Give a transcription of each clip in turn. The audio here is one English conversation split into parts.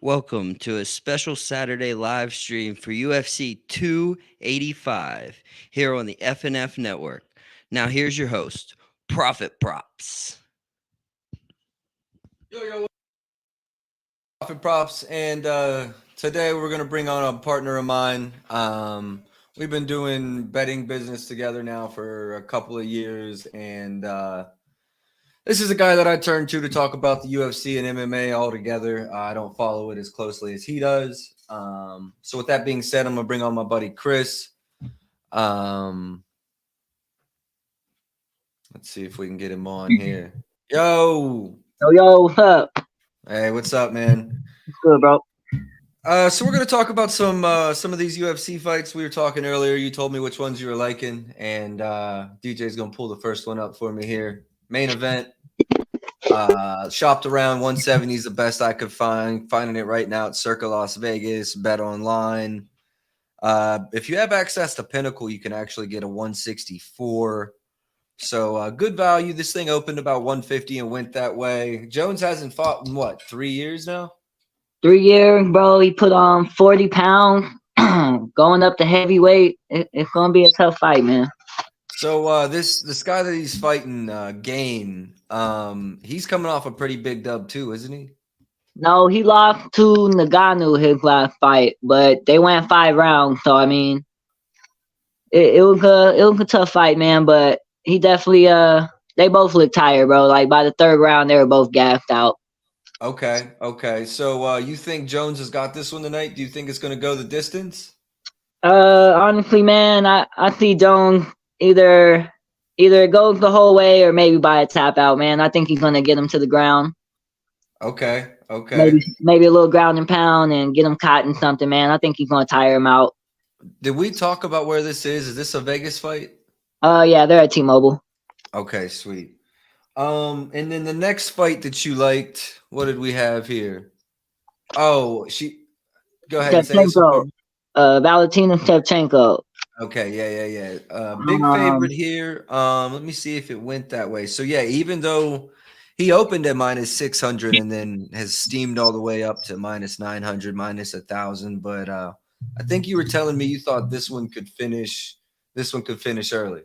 Welcome to a special Saturday live stream for UFC 285 here on the FNF Network. Now, here's your host, Profit Props. Yo, Profit Props, and today we're gonna bring on a partner of mine. We've been doing betting business together now for a couple of years, and this is a guy that I turn to talk about the UFC and MMA all together. I don't follow it as closely as he does. So with that being said, I'm gonna bring on my buddy Chris. Um, let's see if we can get him on here. Yo, Yo, what's up? hey, what's up, man? What's good, bro? So we're gonna talk about some of these UFC fights we were talking earlier. You told me which ones you were liking, and DJ's gonna pull the first one up for me here. Main event. Shopped around 170 is the best I could find. Finding it right now at Circa Las Vegas, Bet Online. If you have access to Pinnacle, you can actually get a 164. So good value. This thing opened about 150 and went that way. Jones hasn't fought in what, 3 years now? 3 years, bro. He put on 40 pounds, going up to heavyweight. It's gonna be a tough fight, man. So this guy that he's fighting, Gain, he's coming off a pretty big dub too, isn't he? No, he lost to Nagano his last fight, but they went 5 rounds. So I mean, it was a tough fight, man. But he definitely they both look tired, bro. Like by the third round, they were both gassed out. Okay. So you think Jones has got this one tonight? Do you think it's going to go the distance? Honestly, man, I see Jones either it goes the whole way or maybe by a tap out, man. I think he's gonna get him to the ground. Okay. Maybe a little ground and pound and get him caught in something, man. I think he's gonna tire him out. Did we talk about where this is? Is this a Vegas fight? Yeah, they're at T-Mobile. Okay, sweet. And then the next fight that you liked, what did we have here? Oh, go ahead and say this Shevchenko. one. Valentina Shevchenko. Okay, yeah. Big favorite here. Let me see if it went that way. So yeah, even though he opened at minus 600 and then has steamed all the way up to minus 900, minus 1,000. But I think you were telling me you thought this one could finish. This one could finish early.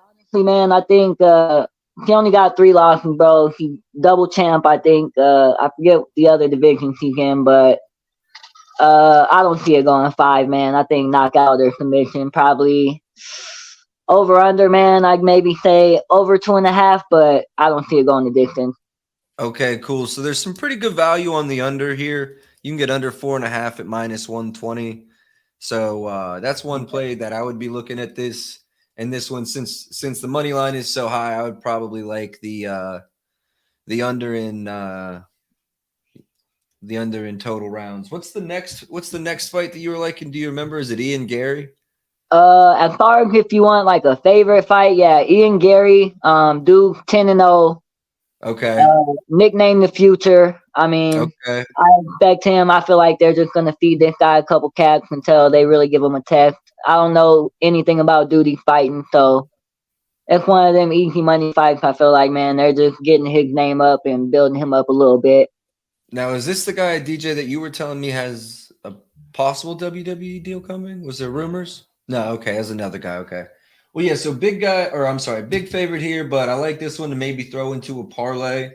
Honestly, man, I think he only got 3 losses, bro. He double champ, I think. I forget the other divisions he's in, but I don't see it going 5, man. I think knockout or submission, probably over under, man. I'd maybe say over 2.5, but I don't see it going the distance. Okay, cool. So there's some pretty good value on the under here. You can get under 4.5 at minus 120. So that's one play that I would be looking at this. And this one, since the money line is so high, I would probably like the under in total rounds. What's the next fight that you were liking? Do you remember? Is it Ian Gary? As far as if you want like a favorite fight, yeah, Ian Gary, Duke 10-0. Okay. Nickname the future. I mean, okay. I expect him. I feel like they're just gonna feed this guy a couple caps until they really give him a test. I don't know anything about Duty fighting, so it's one of them easy money fights. I feel like, man, they're just getting his name up and building him up a little bit. Now, is this the guy, DJ, that you were telling me has a possible WWE deal coming? Was there rumors? No, okay, that's another guy. Okay. Well, yeah, so big favorite here, but I like this one to maybe throw into a parlay.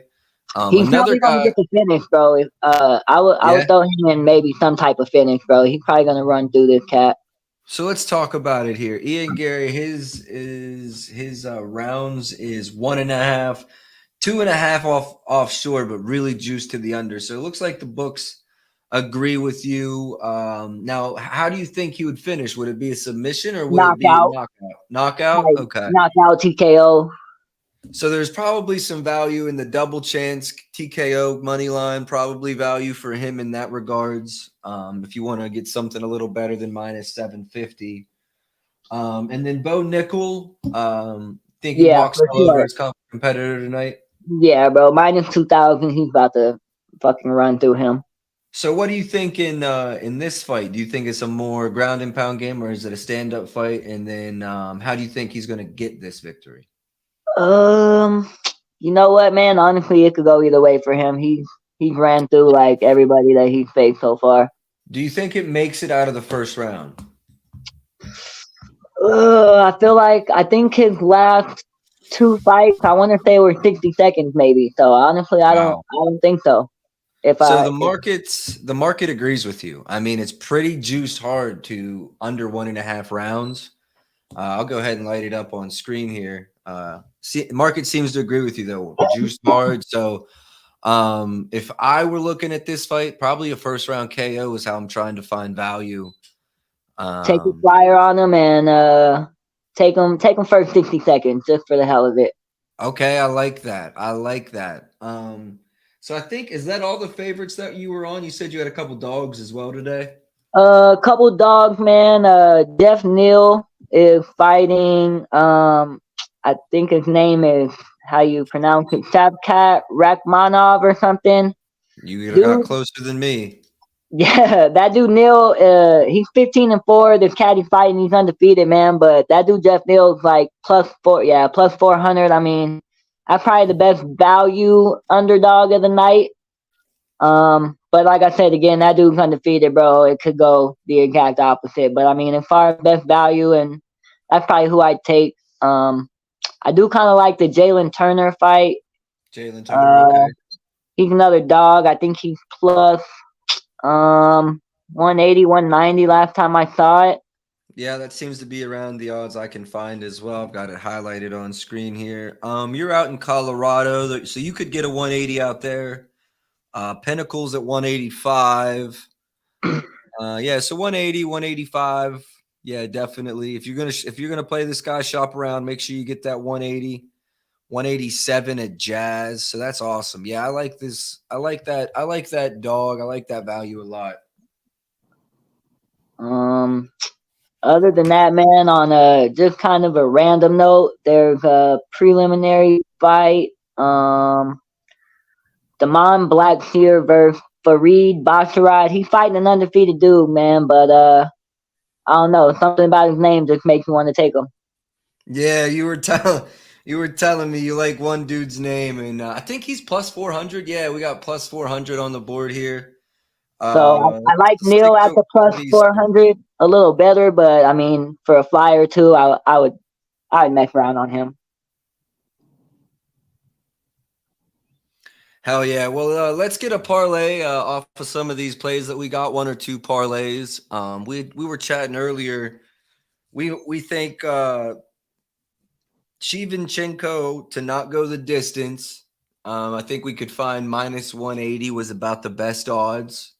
He's Another probably gonna guy. get the finish, bro. I would throw him in maybe some type of finish, bro. He's probably gonna run through this cat. So let's talk about it here. Ian Gary, his rounds is 1.5, 2.5 offshore, but really juiced to the under. So it looks like the books agree with you. Now, how do you think he would finish? Would it be a submission or would it be a knockout? Knockout? Like, okay. Knockout, TKO. So there's probably some value in the double chance TKO money line, probably value for him in that regards. If you want to get something a little better than minus 750. And then Bo Nickel, think he walks all over his competitor tonight? Yeah, bro. Minus 2,000. He's about to fucking run through him. So what do you think in this fight? Do you think it's a more ground and pound game or is it a stand-up fight? And then how do you think he's going to get this victory? You know what, man? Honestly, it could go either way for him. He's he's ran through like everybody that he's faced so far. Do you think it makes it out of the first round? I think his last two fights, I want to say were 60 seconds maybe. So honestly, Wow. I don't think so. So the market agrees with you. I mean, it's pretty juiced hard to under 1.5 rounds. I'll go ahead and light it up on screen here. Market seems to agree with you though. Juiced hard. So if I were looking at this fight, probably a first round KO is how I'm trying to find value. take a flyer on him and take him first 60 seconds just for the hell of it. Okay, I like that. I like that. So I think, is that all the favorites that you were on? You said you had a couple dogs as well today. A couple dogs, man. Jeff Neal is fighting. I think his name is how you pronounce it, Shavkat Rakhmonov or something. You Dude, got closer than me. yeah, that dude Neal, he's 15-4. This cat he's fighting, he's undefeated, man. But that dude Jeff Neal's like plus 400. I mean, that's probably the best value underdog of the night. But like I said again, that dude's undefeated, bro. It could go the exact opposite. But I mean, as far as best value, and that's probably who I'd take. I do kind of like the Jalen Turner fight. Jalen Turner, okay. He's another dog. I think he's plus 180, 190 last time I saw it. Yeah, that seems to be around the odds I can find as well. I've got it highlighted on screen here. You're out in Colorado, so you could get a 180 out there. Pinnacle's at 185. Yeah, so 180, 185. Yeah, definitely. If you're gonna play this guy, shop around. Make sure you get that 180, 187 at Jazz. So that's awesome. Yeah, I like this. I like that. I like that dog. I like that value a lot. Other than that, man, on just kind of a random note, there's a preliminary fight. Damon Blackshear versus Fareed Basharat. He's fighting an undefeated dude, man, but I don't know. Something about his name just makes me want to take him. Yeah, you were telling me you like one dude's name, and I think he's plus 400. Yeah, we got plus 400 on the board here. So I like Neal at the plus 400 a little better, but I mean, for a flyer too, I'd mess around on him. Hell yeah. Well, let's get a parlay off of some of these plays that we got, one or two parlays. We were chatting earlier. We think Shivanchenko to not go the distance. I think we could find minus 180 was about the best odds.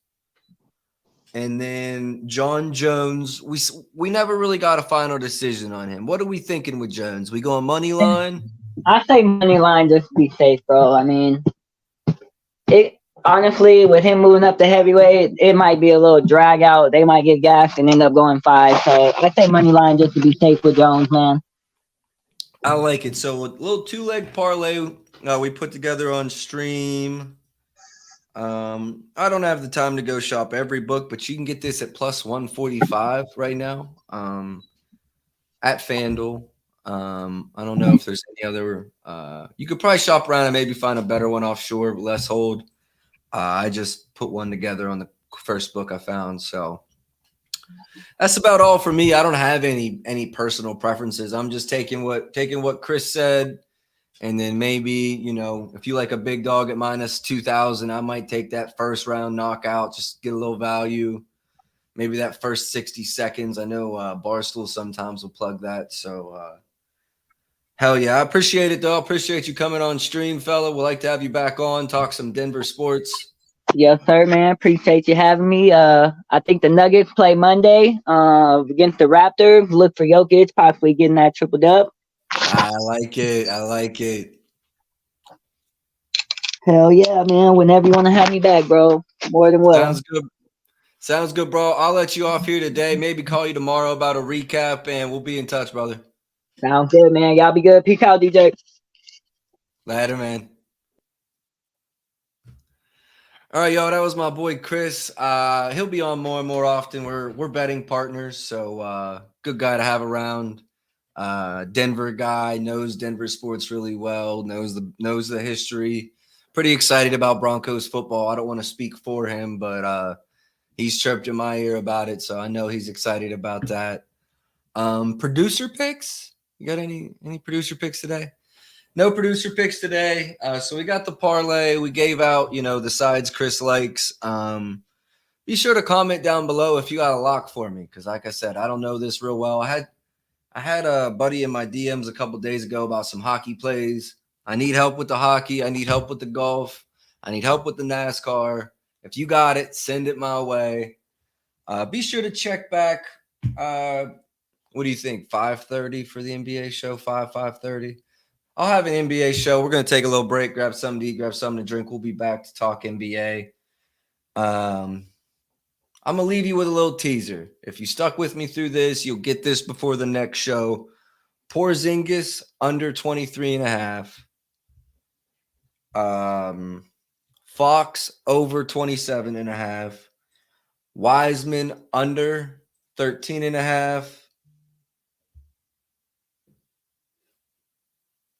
And then John Jones, we never really got a final decision on him. What are we thinking with Jones? We going money line? I say money line just to be safe, bro. I mean, it honestly, with him moving up to heavyweight, it might be a little drag out. They might get gassed and end up going 5. So I say money line just to be safe with Jones, man. I like it. So a little 2-leg parlay we put together on stream. I don't have the time to go shop every book, but you can get this at plus 145 right now at FanDuel. I don't know if there's any other. You could probably shop around and maybe find a better one offshore, but less hold. I just put one together on the first book I found. So that's about all for me. I don't have any personal preferences. I'm just taking what Chris said. And then maybe, if you like a big dog at minus 2,000, I might take that first round knockout, just get a little value. Maybe that first 60 seconds. I know Barstool sometimes will plug that. So, hell yeah. I appreciate it, though. I appreciate you coming on stream, fella. We'd like to have you back on, talk some Denver sports. Yes, sir, man. Appreciate you having me. I think the Nuggets play Monday against the Raptors. Look for Jokic possibly getting that triple dub. I like it. I like it. Hell yeah, man. Whenever you want to have me back, bro. More than welcome. Sounds good. Sounds good, bro. I'll let you off here today. Maybe call you tomorrow about a recap, and we'll be in touch, brother. Sounds good, man. Y'all be good. Peace out, DJ. Later, man. All right, y'all. That was my boy Chris. He'll be on more and more often. We're betting partners, so good guy to have around. Denver guy, knows Denver sports really well, knows the history. pretty excited about Broncos football. I don't want to speak for him, but he's chirped in my ear about it, so I know he's excited about that. Producer picks? You got any producer picks today? No producer picks today. So we got the parlay. We gave out, the sides Chris likes. Be sure to comment down below if you got a lock for me, because like I said, I don't know this real well. I had a buddy in my DMs a couple days ago about some hockey plays. I need help with the hockey. I need help with the golf. I need help with the NASCAR. If you got it, send it my way. Be sure to check back. What do you think? 5:30 for the NBA show? 5:30. I'll have an NBA show. We're going to take a little break, grab something to eat, grab something to drink. We'll be back to talk NBA. I'm going to leave you with a little teaser. If you stuck with me through this, you'll get this before the next show. Porzingis under 23.5. Fox over 27.5. Wiseman under 13.5.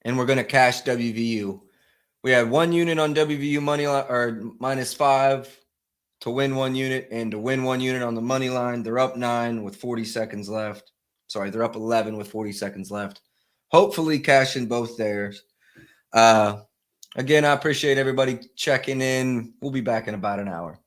And we're going to cash WVU. We had 1 unit on WVU money line, or -5 to win 1 unit, and to win 1 unit on the money line. They're up 9 with 40 seconds left. Sorry, they're up 11 with 40 seconds left. Hopefully cashing both theirs. Again, I appreciate everybody checking in. We'll be back in about an hour.